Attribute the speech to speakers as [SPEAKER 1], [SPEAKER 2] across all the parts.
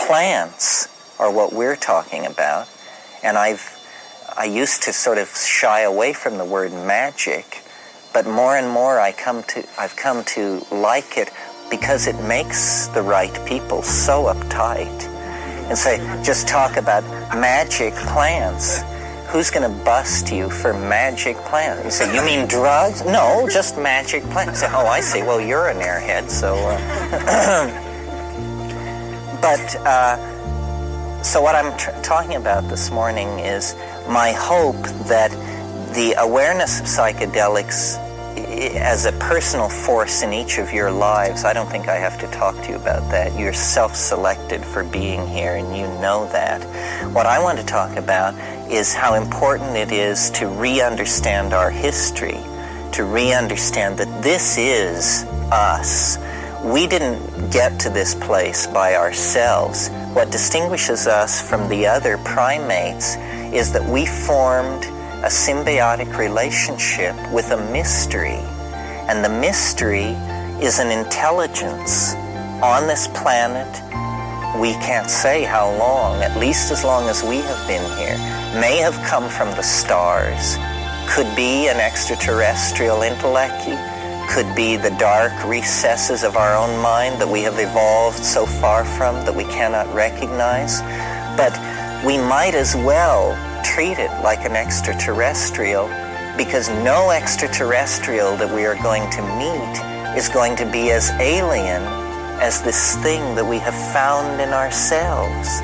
[SPEAKER 1] plants are what we're talking about. And I used to sort of shy away from the word magic, but more and more I've come to like it because it makes the right people so uptight. And say, just talk about magic plants. Who's going to bust you for magic plants? You say, you mean drugs? No, just magic plants. Oh, I see. Well, you're an airhead, so... So what I'm talking about this morning is my hope that the awareness of psychedelics as a personal force in each of your lives, I don't think I have to talk to you about that. You're self-selected for being here, and you know that. What I want to talk about is how important it is to re-understand our history, to re-understand that this is us. We didn't get to this place by ourselves. What distinguishes us from the other primates is that we formed a symbiotic relationship with a mystery. And the mystery is an intelligence on this planet. We can't say how long, at least as long as we have been here, may have come from the stars, could be an extraterrestrial intellect, could be the dark recesses of our own mind that we have evolved so far from that we cannot recognize. But we might as well treat it like an extraterrestrial, because no extraterrestrial that we are going to meet is going to be as alien as this thing that we have found in ourselves.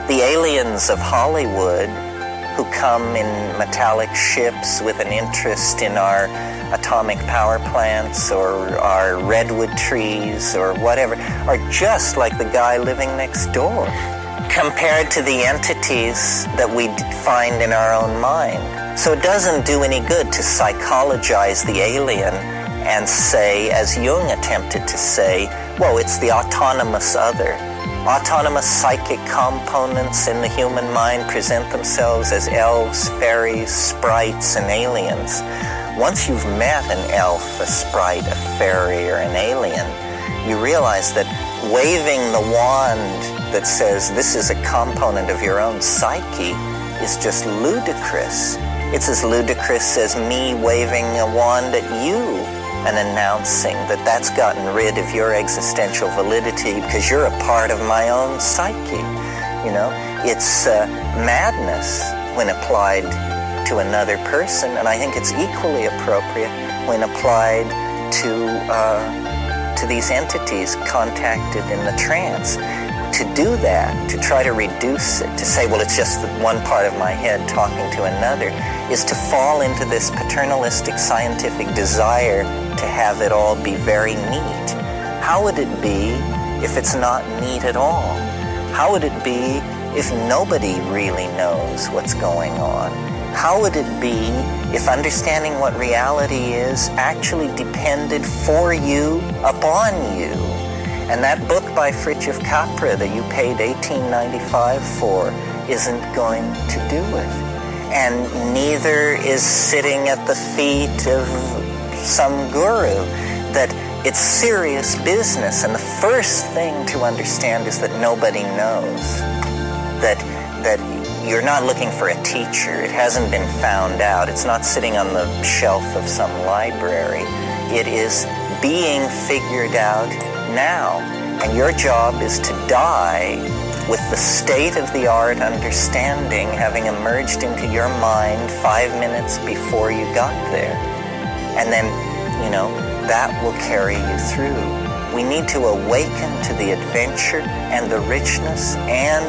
[SPEAKER 1] The aliens of Hollywood who come in metallic ships with an interest in our atomic power plants or our redwood trees or whatever are just like the guy living next door compared to the entities that we find in our own mind. So it doesn't do any good to psychologize the alien and say, as Jung attempted to say, well, it's the autonomous other. Autonomous psychic components in the human mind present themselves as elves, fairies, sprites, and aliens. Once you've met an elf, a sprite, a fairy, or an alien, you realize that waving the wand that says this is a component of your own psyche is just ludicrous. It's as ludicrous as me waving a wand at you and announcing that that's gotten rid of your existential validity because you're a part of my own psyche. You know, it's madness when applied to another person, and I think it's equally appropriate when applied to these entities contacted in the trance. To do that, to try to reduce it, to say, well, it's just one part of my head talking to another, is to fall into this paternalistic scientific desire to have it all be very neat. How would it be if it's not neat at all? How would it be if nobody really knows what's going on? How would it be if understanding what reality is actually depended for you upon you? And that book by Fritjof Capra that you paid $18.95 for isn't going to do it. And neither is sitting at the feet of some guru. That it's serious business. And the first thing to understand is that nobody knows. That you're not looking for a teacher. It hasn't been found out. It's not sitting on the shelf of some library. It is being figured out now. And your job is to die with the state-of-the-art understanding having emerged into your mind 5 minutes before you got there. And then, you know, that will carry you through. We need to awaken to the adventure and the richness and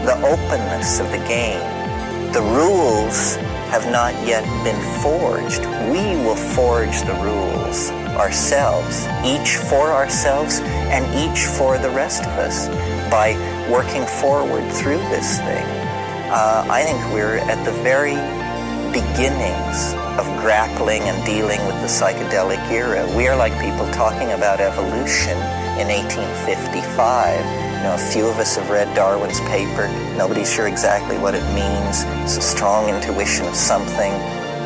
[SPEAKER 1] the openness of the game. The rules have not yet been forged. We will forge the rules ourselves, each for ourselves and each for the rest of us by working forward through this thing. I think we're at the very beginnings of grappling and dealing with the psychedelic era. We are like people talking about evolution in 1855. You know, a few of us have read Darwin's paper. Nobody's sure exactly what it means. It's a strong intuition of something.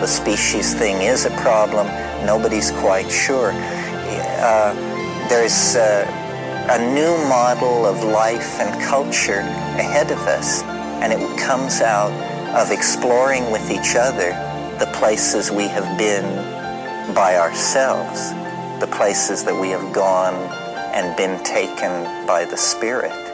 [SPEAKER 1] The species thing is a problem. Nobody's quite sure. There's a new model of life and culture ahead of us, and it comes out of exploring with each other the places we have been by ourselves, the places that we have gone and been taken by the Spirit.